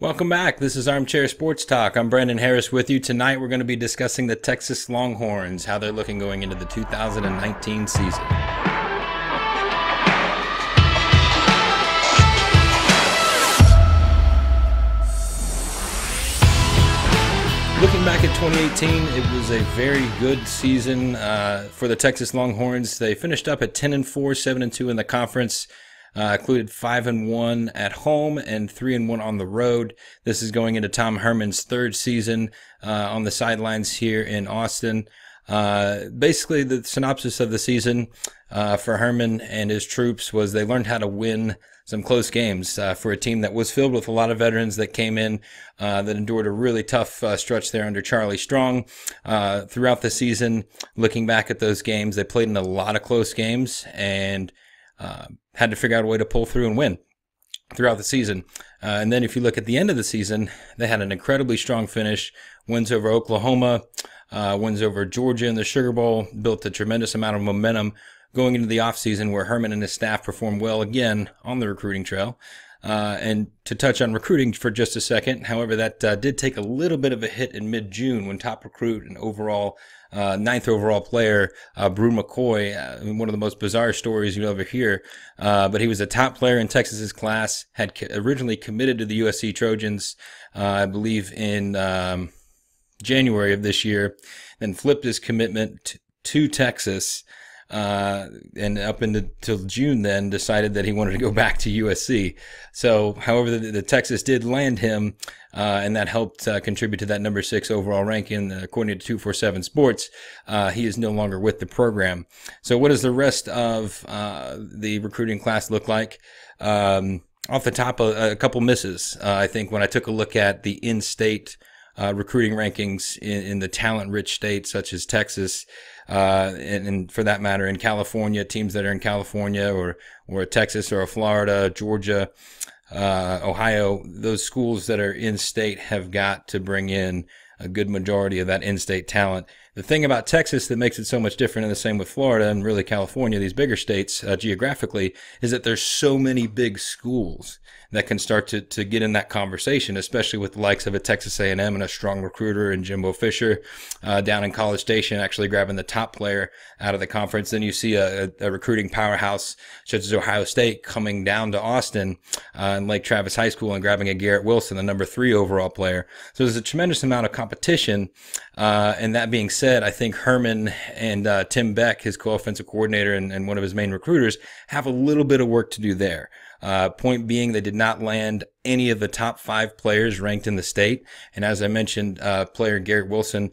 Welcome back. This is Armchair Sports Talk. I'm Brandon Harris with you. Tonight we're going to be discussing the Texas Longhorns, how they're looking going into the 2019 season. Looking back at 2018, it was a very good season for the Texas Longhorns. They finished up at 10-4, 7-2 in the conference. Included 5-1 at home and 3-1 on the road. This is going into Tom Herman's third season on the sidelines here in Austin. Basically, the synopsis of the season for Herman and his troops was they learned how to win some close games for a team that was filled with a lot of veterans that came in that endured a really tough stretch there under Charlie Strong. Throughout the season, looking back at those games, they played in a lot of close games and had to figure out a way to pull through and win throughout the season. And then if you look at the end of the season, they had an incredibly strong finish, wins over Oklahoma, wins over Georgia in the Sugar Bowl, built a tremendous amount of momentum going into the offseason where Herman and his staff performed well again on the recruiting trail. And to touch on recruiting for just a second, however, that did take a little bit of a hit in mid-June when top recruit and overall ninth overall player, Brew McCoy, one of the most bizarre stories you'll ever hear. But he was a top player in Texas's class, had originally committed to the USC Trojans, I believe in January of this year, then flipped his commitment to Texas. And up until June then decided that he wanted to go back to USC. So, however, the Texas did land him, and that helped contribute to that number 6 overall ranking, according to 247 Sports. He is no longer with the program. So what does the rest of the recruiting class look like? Off the top, a couple misses. I think when I took a look at the in-state recruiting rankings in the talent-rich states such as Texas, and for that matter in California, teams that are in California or Texas or Florida, Georgia, Ohio, those schools that are in-state have got to bring in a good majority of that in-state talent. The thing about Texas that makes it so much different, and the same with Florida and really California, these bigger states geographically, is that there's so many big schools that can start to get in that conversation, especially with the likes of a Texas A&M and a strong recruiter and Jimbo Fisher down in College Station actually grabbing the top player out of the conference. Then you see a recruiting powerhouse such as Ohio State coming down to Austin and Lake Travis High School and grabbing a Garrett Wilson, the number 3 overall player. So there's a tremendous amount of competition. And that being said, I think Herman and Tim Beck, his co-offensive coordinator and one of his main recruiters, have a little bit of work to do there. Point being, they did not land any of the top 5 players ranked in the state. And as I mentioned, player Garrett Wilson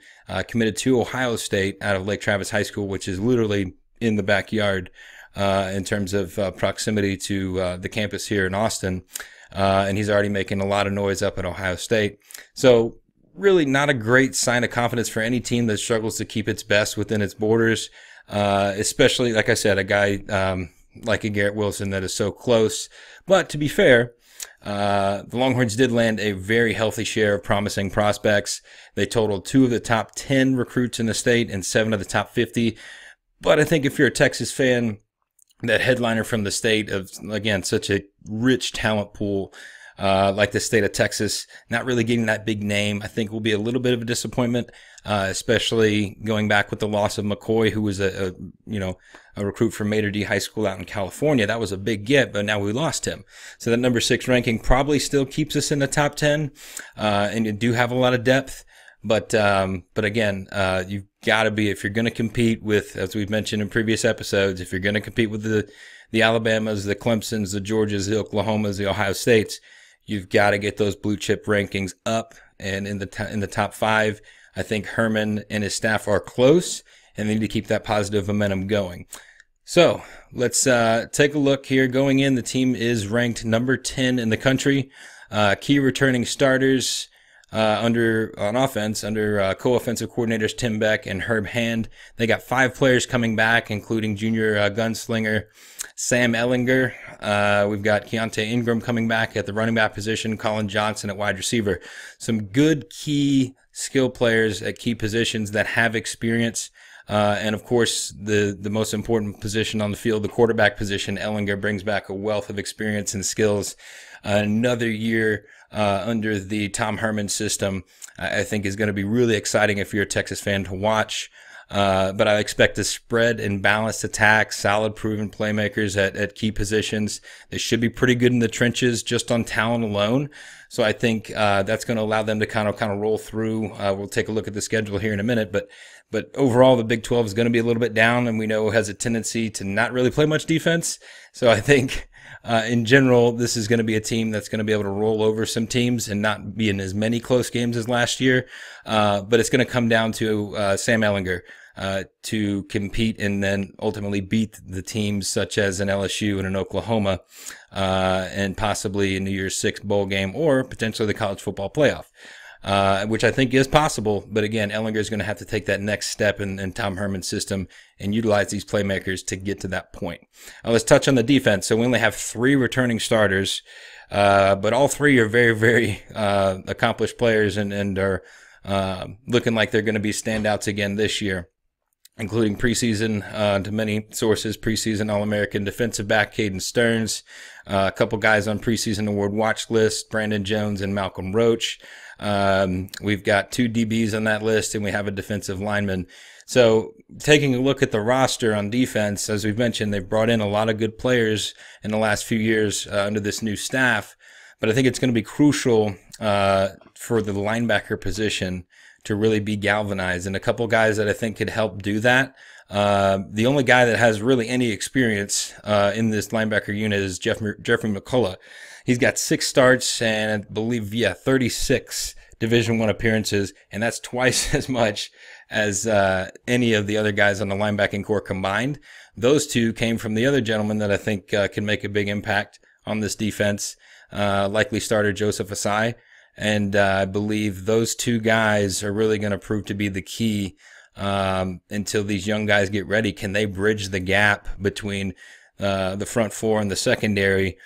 committed to Ohio State out of Lake Travis High School, which is literally in the backyard in terms of proximity to the campus here in Austin. And he's already making a lot of noise up at Ohio State. So really not a great sign of confidence for any team that struggles to keep its best within its borders, especially, like I said, a guy like a Garrett Wilson that is so close. But to be fair, the Longhorns did land a very healthy share of promising prospects. They totaled 2 of the top 10 recruits in the state and 7 of the top 50. But I think if you're a Texas fan, that headliner from the state of, again, such a rich talent pool, like the state of Texas, not really getting that big name, I think will be a little bit of a disappointment, especially going back with the loss of McCoy, who was a recruit from Mater D High School out in California. That was a big get, but now we lost him. So that number 6 ranking probably still keeps us in the top 10, and you do have a lot of depth. But again, you've got to be, if you're going to compete with, as we've mentioned in previous episodes, if you're going to compete with the Alabamas, the Clemsons, the Georgias, the Oklahomas, the Ohio States, you've got to get those blue chip rankings up and in the top 5. I think Herman and his staff are close, and they need to keep that positive momentum going. So let's take a look here. Going in, the team is ranked number 10 in the country. Key returning starters on offense under co-offensive coordinators Tim Beck and Herb Hand. They got 5 players coming back, including junior gunslinger Sam Ellinger. We've got Keontae Ingram coming back at the running back position, Colin Johnson at wide receiver. Some good key skill players at key positions that have experience. And of course, the most important position on the field, the quarterback position, Ellinger brings back a wealth of experience and skills. Another year under the Tom Herman system, I think is going to be really exciting if you're a Texas fan to watch. But I expect a spread and balanced attack, solid proven playmakers at key positions. They should be pretty good in the trenches just on talent alone. So I think that's going to allow them to kind of roll through. We'll take a look at the schedule here in a minute, but overall the Big 12 is going to be a little bit down, and we know has a tendency to not really play much defense. So I think in general, this is going to be a team that's going to be able to roll over some teams and not be in as many close games as last year. But it's going to come down to Sam Ehlinger to compete and then ultimately beat the teams such as an LSU and an Oklahoma, and possibly a New Year's Six bowl game or potentially the college football playoff, which I think is possible. But again, Ehlinger is going to have to take that next step in Tom Herman's system and utilize these playmakers to get to that point. Let's touch on the defense. So we only have 3 returning starters, but all 3 are very, very accomplished players and are looking like they're going to be standouts again this year, including preseason, to many sources, preseason All-American defensive back Caden Stearns, a couple guys on preseason award watch list, Brandon Jones and Malcolm Roach. We've got 2 DBs on that list, and we have a defensive lineman. So taking a look at the roster on defense, as we've mentioned, they've brought in a lot of good players in the last few years under this new staff. But I think it's going to be crucial for the linebacker position to really be galvanized, and a couple guys that I think could help do that. The only guy that has really any experience in this linebacker unit is Jeffrey McCullough. He's got 6 starts and I believe 36 Division I appearances, and that's twice as much as any of the other guys on the linebacking core combined. Those 2 came from the other gentleman that I think can make a big impact on this defense, likely starter Joseph Asai. And I believe those 2 guys are really going to prove to be the key until these young guys get ready. Can they bridge the gap between the front 4 and the secondary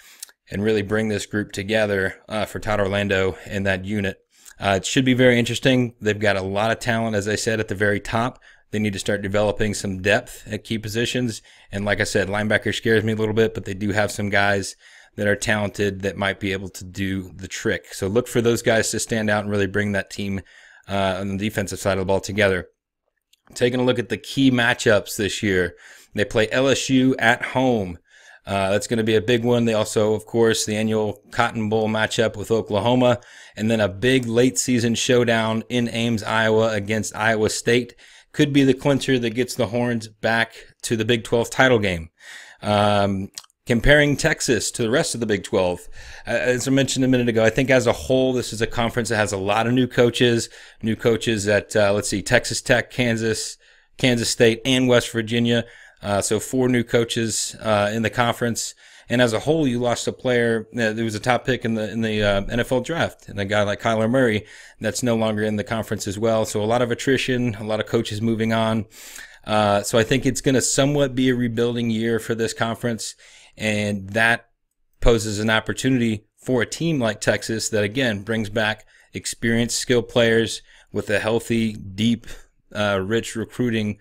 and really bring this group together for Todd Orlando and that unit? It should be very interesting. They've got a lot of talent, as I said, at the very top. They need to start developing some depth at key positions. And like I said, linebacker scares me a little bit, but they do have some guys that are talented that might be able to do the trick. So look for those guys to stand out and really bring that team on the defensive side of the ball together. Taking a look at the key matchups this year, they play LSU at home. That's going to be a big one. They also, of course, the annual Cotton Bowl matchup with Oklahoma, and then a big late season showdown in Ames, Iowa against Iowa State. Could be the clincher that gets the Horns back to the Big 12 title game. Comparing Texas to the rest of the Big 12, as I mentioned a minute ago, I think as a whole, this is a conference that has a lot of new coaches at, Texas Tech, Kansas State, and West Virginia. So 4 new coaches in the conference. And as a whole, you lost a player that was a top pick in the NFL draft, and a guy like Kyler Murray that's no longer in the conference as well. So a lot of attrition, a lot of coaches moving on. So I think it's going to somewhat be a rebuilding year for this conference, and that poses an opportunity for a team like Texas that, again, brings back experienced, skilled players with a healthy, deep, rich recruiting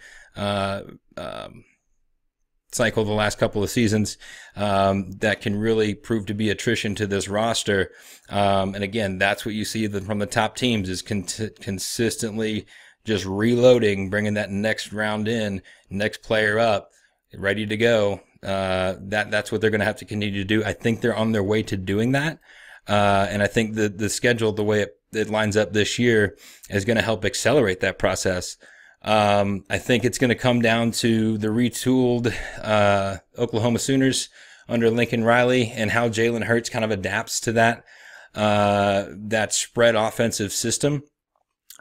cycle the last couple of seasons that can really prove to be attrition to this roster. And again, that's what you see from the top teams is consistently just reloading, bringing that next round in, next player up, ready to go. That's what they're going to have to continue to do. I think they're on their way to doing that. And I think the schedule, the way it lines up this year, is going to help accelerate that process. I think it's going to come down to the retooled Oklahoma Sooners under Lincoln Riley and how Jalen Hurts kind of adapts to that spread offensive system.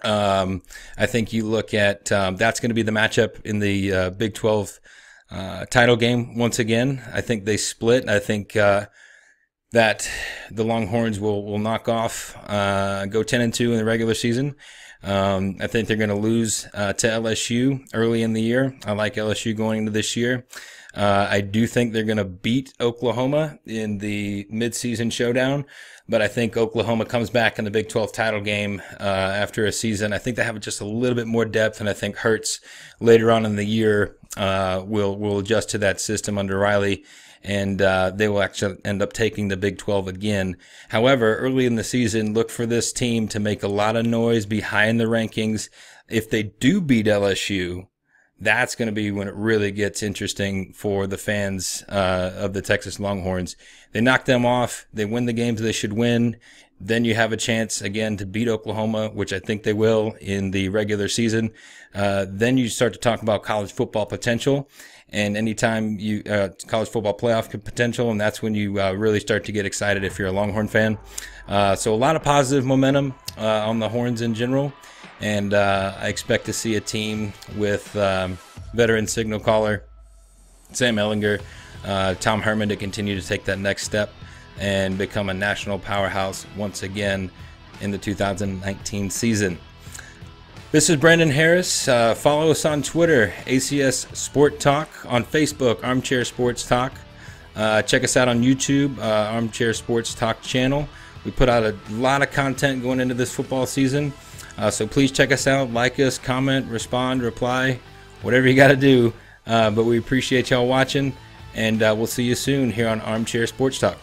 I think you look at that's going to be the matchup in the Big 12 title game once again. I think they split. I think that the Longhorns will knock off, go 10-2 in the regular season. I think they're going to lose to LSU early in the year. I like LSU going into this year. I do think they're going to beat Oklahoma in the midseason showdown, but I think Oklahoma comes back in the Big 12 title game after a season. I think they have just a little bit more depth, and I think Hurts later on in the year will adjust to that system under Riley and they will actually end up taking the Big 12 again. However, early in the season, look for this team to make a lot of noise, be high in the rankings. If they do beat LSU, that's going to be when it really gets interesting for the fans of the Texas Longhorns. They knock them off. They win the games they should win. Then you have a chance, again, to beat Oklahoma, which I think they will in the regular season. Then you start to talk about college football potential. And anytime you college football playoff potential, and that's when you really start to get excited if you're a Longhorn fan. So a lot of positive momentum on the Horns in general. And I expect to see a team with veteran signal caller Sam Ehlinger, Tom Herman to continue to take that next step and become a national powerhouse once again in the 2019 season. This is Brandon Harris. Follow us on Twitter, ACS Sport Talk, on Facebook, Armchair Sports Talk. Check us out on YouTube, Armchair Sports Talk channel. We put out a lot of content going into this football season. So please check us out, like us, comment, respond, reply, whatever you got to do. But we appreciate y'all watching, and we'll see you soon here on Armchair Sports Talk.